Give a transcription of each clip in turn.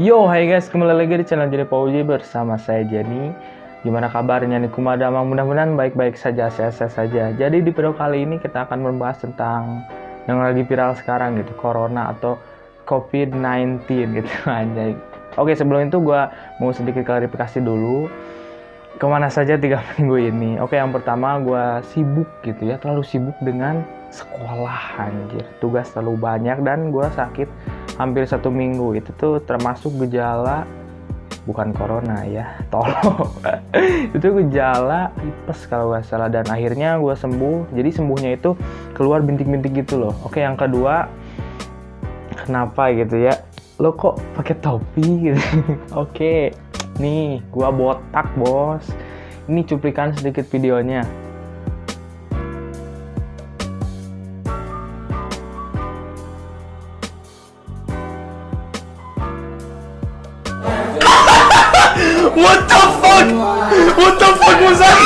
Yo, hai guys, kembali lagi di channel Jadi Pauji bersama saya Jenny. Gimana kabarnya nih Kumadama? Mudah-mudahan baik-baik saja, sehat-sehat saja. Jadi di video kali ini kita akan membahas tentang yang lagi viral sekarang gitu, Corona atau COVID-19 gitu aja. Oke, sebelum itu gue mau sedikit klarifikasi dulu. Kemana saja 3 minggu ini? Oke, yang pertama gue sibuk gitu ya, terlalu sibuk dengan sekolah anjir. Tugas terlalu banyak dan gue sakit hampir 1 minggu. Itu tuh termasuk gejala bukan corona ya, tolong. Itu gejala tipes kalau nggak salah, dan akhirnya gue sembuh. Jadi sembuhnya itu keluar bintik-bintik gitu loh. Oke, yang kedua, kenapa gitu ya, lo kok pakai topi gitu? Oke, nih gua botak bos. Ini cuplikan sedikit videonya. What the fuck? What the fuck was that?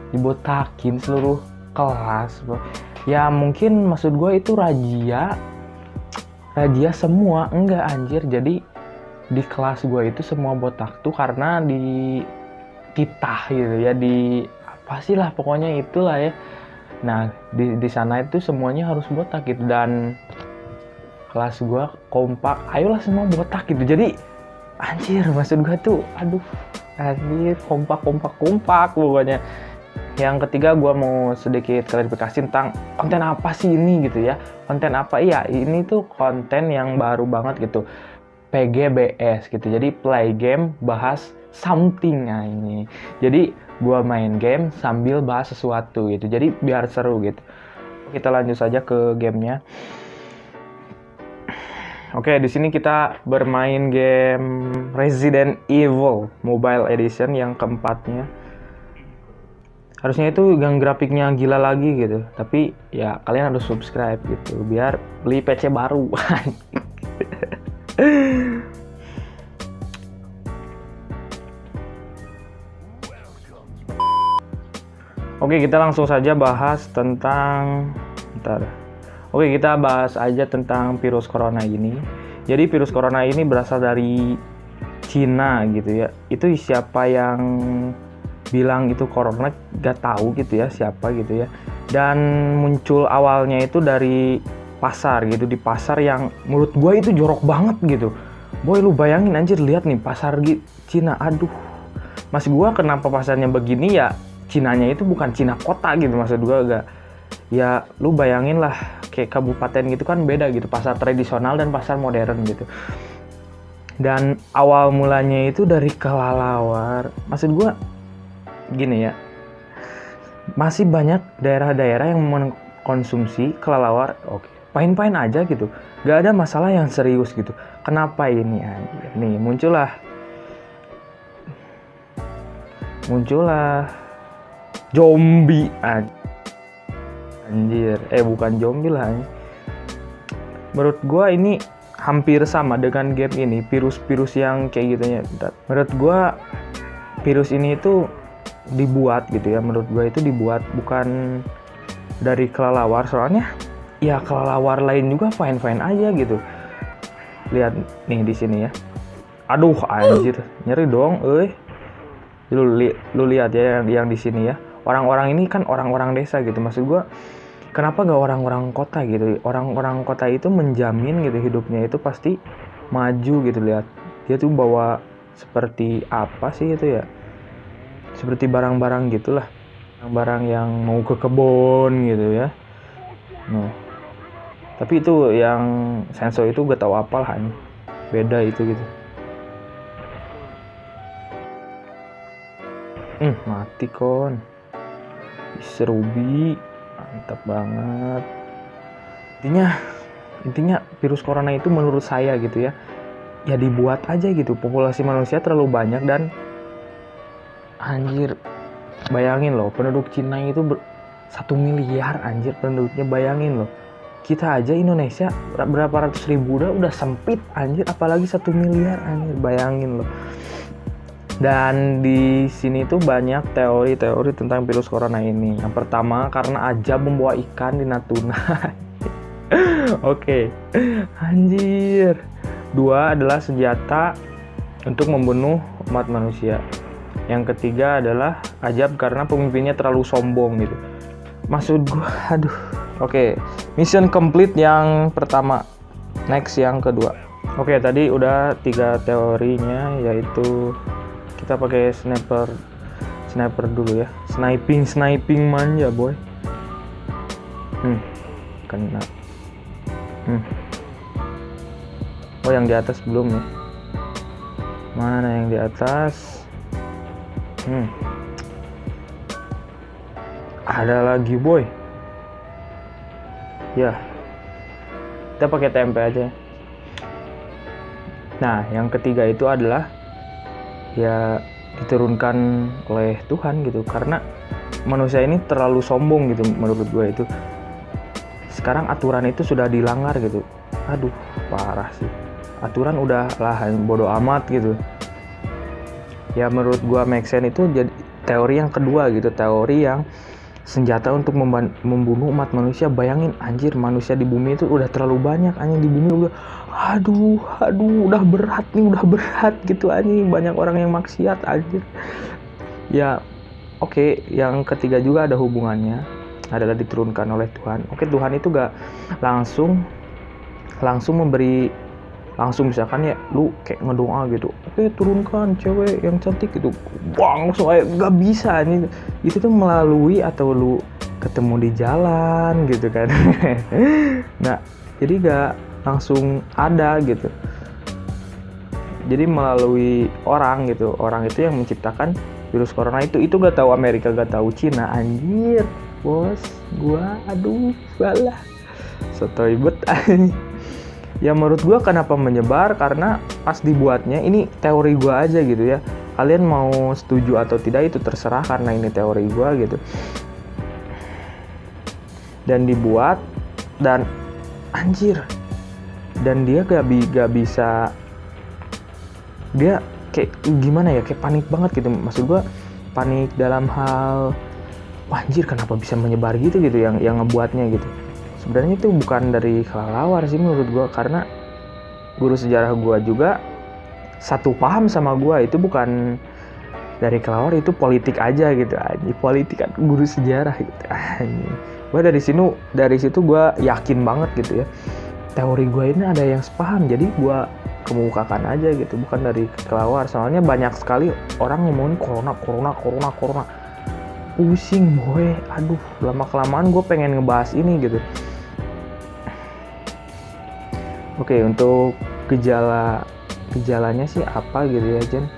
Dibotakin seluruh kelas bro. Ya mungkin maksud gue itu razia semua, enggak anjir. Jadi di kelas gue itu semua botak tuh karena di titah gitu ya, di apa sih lah pokoknya itulah ya. Nah di sana itu semuanya harus botak gitu, dan kelas gue kompak, ayolah semua botak gitu. Jadi anjir, maksud gue tuh aduh anjir, kompak pokoknya. Yang ketiga, gue mau sedikit klarifikasi tentang konten apa sih ini gitu ya. Konten apa? Iya, ini tuh konten yang baru banget gitu, PGBS gitu. Jadi play game bahas something. Nah ini, jadi gue main game sambil bahas sesuatu gitu, jadi biar seru gitu. Kita lanjut saja ke gamenya. Oke, di sini kita bermain game Resident Evil Mobile Edition yang keempatnya. Harusnya itu yang grafiknya gila lagi gitu, tapi ya kalian harus subscribe gitu biar beli PC baru. Oke, kita langsung saja bahas tentang Oke, kita bahas aja tentang virus corona ini. Jadi virus corona ini berasal dari Cina gitu ya. Itu siapa yang bilang itu corona gak tahu gitu ya, siapa gitu ya. Dan muncul awalnya itu dari pasar gitu, di pasar yang menurut gue itu jorok banget gitu. Boy, lu bayangin anjir, lihat nih pasar Cina, aduh. Mas gue kenapa pasarnya begini ya, Cinanya itu bukan Cina kota gitu, maksud gue agak. Ya lu bayangin lah, kayak kabupaten gitu kan beda gitu, pasar tradisional dan pasar modern gitu. Dan awal mulanya itu dari kelelawar. Maksud gue gini ya, masih banyak daerah-daerah yang mengkonsumsi kelelawar. Oke, fine-fine aja gitu, gak ada masalah yang serius gitu. Kenapa ini anjir? Nih muncullah zombie anjir, bukan zombie lah anjir. Menurut gua ini hampir sama dengan game ini, virus-virus yang kayak gitu ya. Menurut gua virus ini itu dibuat gitu ya, menurut gua itu dibuat bukan dari kelelawar, soalnya ya kelelawar lain juga fine-fine aja gitu. Lihat nih di sini ya. Aduh anjir, nyeri dong, Lu lihat ya yang di sini ya. Orang-orang ini kan orang-orang desa gitu. Maksud gua, kenapa gak orang-orang kota gitu? Orang-orang kota itu menjamin gitu hidupnya itu pasti maju gitu. Lihat, dia tuh bawa seperti apa sih itu ya? Seperti barang-barang gitulah. Barang yang mau ke kebun gitu ya. Nah, tapi itu yang sensor itu gak tahu apa lah, beda itu gitu. Mati kon. Serubi, mantap banget. Intinya virus corona itu menurut saya gitu ya dibuat aja gitu. Populasi manusia terlalu banyak dan anjir, bayangin loh, penduduk Cina itu 1 miliar anjir penduduknya, bayangin loh. Kita aja Indonesia berapa ratus ribu udah sempit anjir, apalagi 1 miliar anjir, bayangin loh. Dan di sini tuh banyak teori-teori tentang virus corona ini. Yang pertama, karena Ajab membawa ikan di Natuna. Oke. Anjir. 2 adalah senjata untuk membunuh umat manusia. Yang ketiga adalah Ajab karena pemimpinnya terlalu sombong gitu. Maksud gua, aduh. Oke, mission complete yang pertama. Next yang kedua. Oke, tadi udah 3 teorinya, yaitu kita pakai sniper dulu ya. Sniping manja boy. Kena. Oh, yang di atas belum ya? Mana yang di atas? Ada lagi boy. Ya, kita pakai tempe aja. Nah, yang ketiga itu adalah ya diturunkan oleh Tuhan gitu, karena manusia ini terlalu sombong gitu menurut gue itu. Sekarang aturan itu sudah dilanggar gitu. Aduh, parah sih. Aturan udah lah, bodo amat gitu. Ya menurut gue make sense itu jadi teori yang kedua gitu, teori yang senjata untuk membunuh umat manusia. Bayangin anjir, manusia di bumi itu udah terlalu banyak anjing, di bumi udah aduh udah berat gitu anjing, banyak orang yang maksiat anjir. Ya oke, yang ketiga juga ada hubungannya, adalah diturunkan oleh Tuhan. Oke, Tuhan itu gak langsung memberi, langsung misalkan ya lu kayak ngedoa gitu, oke turunkan cewek yang cantik gitu, bang langsung aja, nggak bisa nih. Itu tuh melalui atau lu ketemu di jalan gitu kan. Nah jadi nggak langsung ada gitu, jadi melalui orang gitu. Orang itu yang menciptakan virus corona itu nggak tahu Amerika, nggak tahu Cina anjir bos. Gua aduh balah sotoy bet anjir. Ya menurut gue kenapa menyebar, karena pas dibuatnya, ini teori gue aja gitu ya, kalian mau setuju atau tidak itu terserah, karena ini teori gue gitu. Dan dibuat, dan anjir, dan dia gak bisa, dia kayak gimana ya, kayak panik banget gitu. Maksud gue panik dalam hal, anjir kenapa bisa menyebar gitu yang ngebuatnya gitu. Sebenarnya itu bukan dari kelelawar sih menurut gue, karena guru sejarah gue juga satu paham sama gue, itu bukan dari kelelawar, itu politik aja gitu. Anjir, politik kan guru sejarah gitu. Anjir. Gue dari situ gue yakin banget gitu ya, teori gue ini ada yang sepaham, jadi gue kemukakan aja gitu, bukan dari kelelawar. Soalnya banyak sekali orang ngomongin corona. Pusing boy, aduh lama kelamaan gue pengen ngebahas ini gitu. Oke, untuk gejalanya sih apa gitu ya Jen.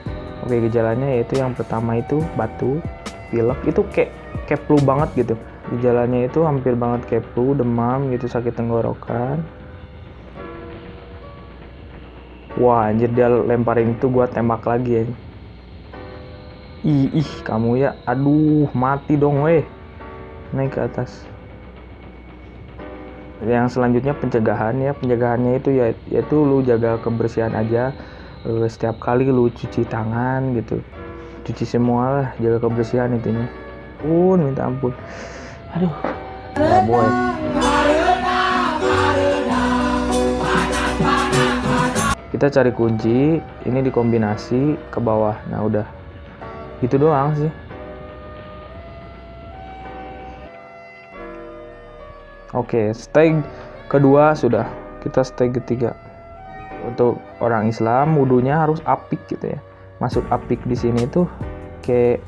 Oke, gejalanya yaitu yang pertama itu batuk, pilek, itu kayak flu banget gitu. Gejalanya itu hampir banget kayak flu, demam gitu, sakit tenggorokan. Wah anjir, dia lemparin itu, gua tembak lagi ya. Ih kamu ya, aduh mati dong weh. Naik ke atas. Yang selanjutnya pencegahannya itu yaitu lu jaga kebersihan aja. Setiap kali lu cuci tangan gitu, cuci semua lah, jaga kebersihan intinya. Minta ampun, aduh ya boy. Kita cari kunci, ini dikombinasi ke bawah. Nah udah gitu doang sih. Oke, steg kedua sudah, kita steg ketiga. Untuk orang Islam wudunya harus apik gitu ya. Maksud apik di sini tuh kayak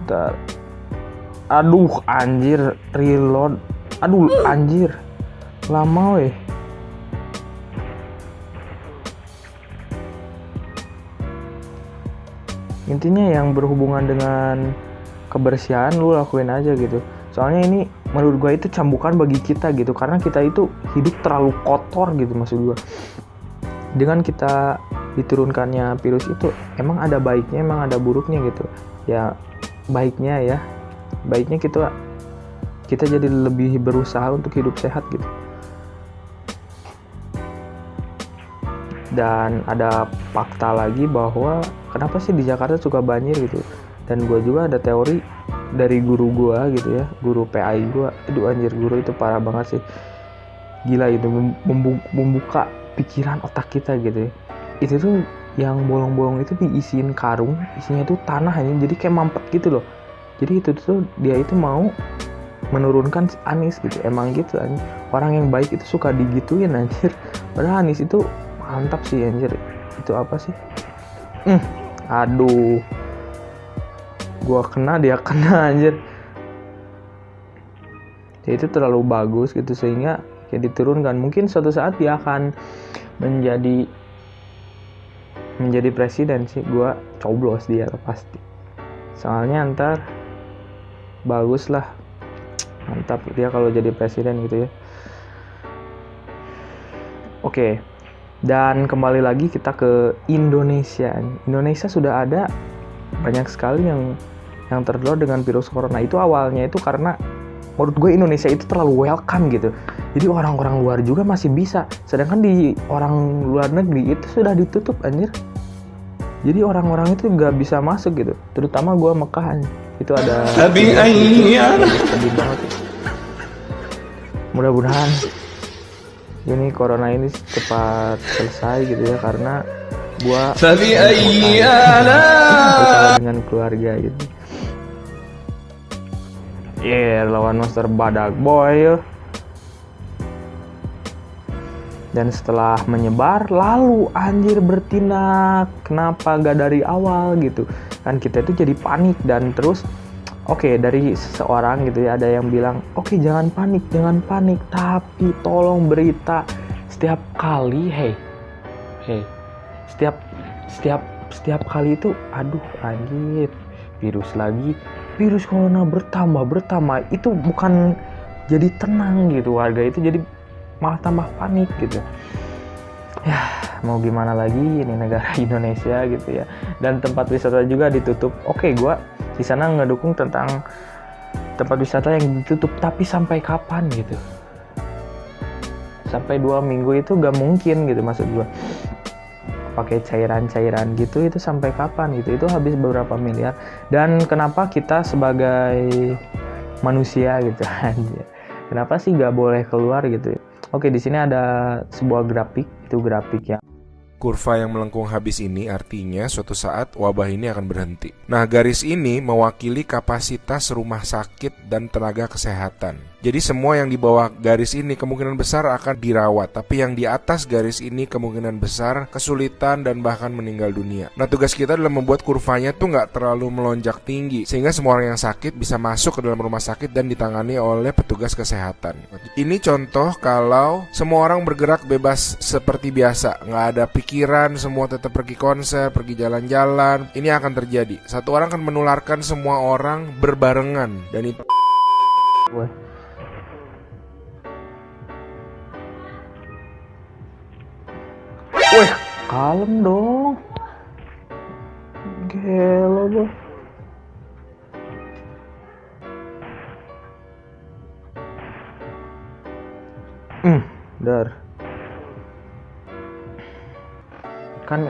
bentar. Aduh anjir, reload. Aduh anjir, lama weh. Intinya yang berhubungan dengan kebersihan lu lakuin aja gitu. Soalnya ini menurut gue itu cambukan bagi kita gitu, karena kita itu hidup terlalu kotor gitu maksud gue. Dengan kita diturunkannya virus itu emang ada baiknya, emang ada buruknya gitu. Ya baiknya kita jadi lebih berusaha untuk hidup sehat gitu. Dan ada fakta lagi bahwa kenapa sih di Jakarta suka banjir gitu. Dan gue juga ada teori dari guru gue gitu ya, guru PAI gue. Aduh anjir, guru itu parah banget sih, gila gitu, membuka pikiran otak kita gitu ya. Itu tuh yang bolong-bolong itu diisiin karung, isinya tuh tanah aja, jadi kayak mampet gitu loh. Jadi itu tuh dia itu mau menurunkan Anies gitu. Emang gitu anjir, orang yang baik itu suka digituin anjir. Padahal Anies itu mantap sih anjir. Itu apa sih? Aduh, gua kena, dia kena anjir. Ya, itu terlalu bagus gitu sehingga ya diturunkan. Mungkin suatu saat dia akan menjadi presiden sih. Gua coblos dia pasti. Soalnya ntar bagus lah, mantap dia kalau jadi presiden gitu ya. Oke. Dan kembali lagi kita ke Indonesia. Indonesia sudah ada banyak sekali yang tertular dengan virus corona. Itu awalnya itu karena menurut gue Indonesia itu terlalu welcome gitu. Jadi orang-orang luar juga masih bisa. Sedangkan di orang luar negeri itu sudah ditutup anjir. Jadi orang-orang itu nggak bisa masuk gitu. Terutama gue Mekah itu ada sedih banget. Mudah-mudahan ini corona ini cepat selesai gitu ya, karena gua dengan keluarga gitu. Lawan Monster Badak Boy. Dan setelah menyebar lalu anjir bertindak. Kenapa gak dari awal gitu? Kan kita itu jadi panik dan terus dari seseorang gitu ya, ada yang bilang, jangan panik, tapi tolong berita setiap kali, setiap kali itu, aduh anjir, virus corona bertambah, itu bukan jadi tenang gitu, warga itu jadi malah tambah panik gitu. Ya mau gimana lagi, ini negara Indonesia gitu ya, dan tempat wisata juga ditutup. Gua di sana ngedukung tentang tempat wisata yang ditutup, tapi sampai kapan gitu? Sampai 2 minggu itu gak mungkin gitu maksud gue. Pakai cairan gitu, itu sampai kapan gitu? Itu habis beberapa miliar. Dan kenapa kita sebagai manusia gitu aja, kenapa sih gak boleh keluar gitu? Di sini ada sebuah grafik, itu grafik yang kurva yang melengkung habis ini artinya suatu saat wabah ini akan berhenti. Nah, garis ini mewakili kapasitas rumah sakit dan tenaga kesehatan. Jadi semua yang di bawah garis ini kemungkinan besar akan dirawat, tapi yang di atas garis ini kemungkinan besar kesulitan dan bahkan meninggal dunia. Nah, tugas kita adalah membuat kurvanya tuh nggak terlalu melonjak tinggi, sehingga semua orang yang sakit bisa masuk ke dalam rumah sakit dan ditangani oleh petugas kesehatan. Ini contoh kalau semua orang bergerak bebas seperti biasa, nggak ada pikiran, semua tetap pergi konser, pergi jalan-jalan. Ini akan terjadi. Satu orang akan menularkan semua orang berbarengan, dan itu Wih, kalem dong. Gelo boh. Dar. Kan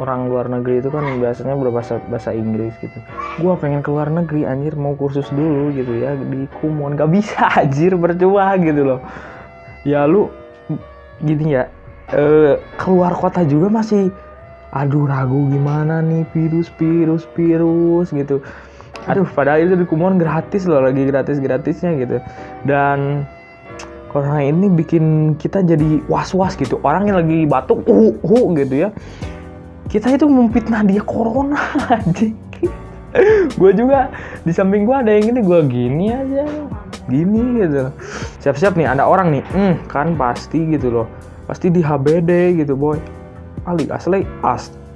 orang luar negeri itu kan biasanya berbahasa Inggris gitu. Gua pengen keluar negeri anjir, mau kursus dulu gitu ya di Kumon, gak bisa anjir, percuma gitu loh. Ya lu gini ya, keluar kota juga masih ragu gimana nih, virus gitu. Padahal itu di Kumon gratis loh, lagi gratisnya gitu. Dan corona ini bikin kita jadi was-was gitu. Orang yang lagi batuk gitu ya, kita itu memfitnah dia corona anjing. Gue juga di samping gue ada yang gue gini aja gitu. Siap-siap nih, ada orang nih, kan pasti gitu loh, pasti di HBD gitu boy. Ali asli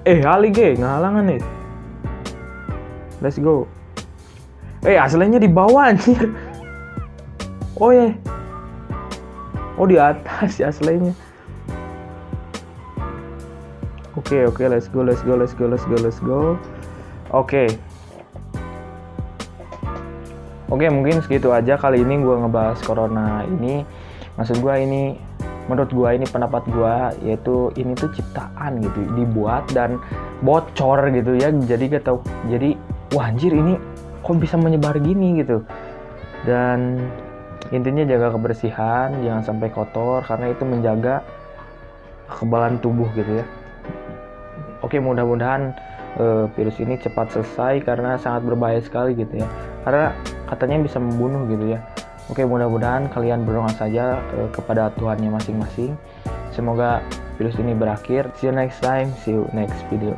Ali ge ngalangan nih. Let's go. Aslinya di bawah anjir. Oh ya. Oh di atas ya aslinya. Oke, let's go. Oke, mungkin segitu aja kali ini gue ngebahas corona ini. Maksud gue ini, menurut gue ini pendapat gue, yaitu ini tuh ciptaan gitu, dibuat dan bocor gitu ya. Jadi gak tau, jadi wah anjir ini kok bisa menyebar gini gitu. Dan intinya jaga kebersihan, jangan sampai kotor karena itu menjaga kekebalan tubuh gitu ya. Oke, mudah-mudahan virus ini cepat selesai karena sangat berbahaya sekali gitu ya. Karena katanya bisa membunuh gitu ya. Oke, mudah-mudahan kalian berdoa saja kepada Tuhannya masing-masing. Semoga virus ini berakhir. See you next time, see you next video.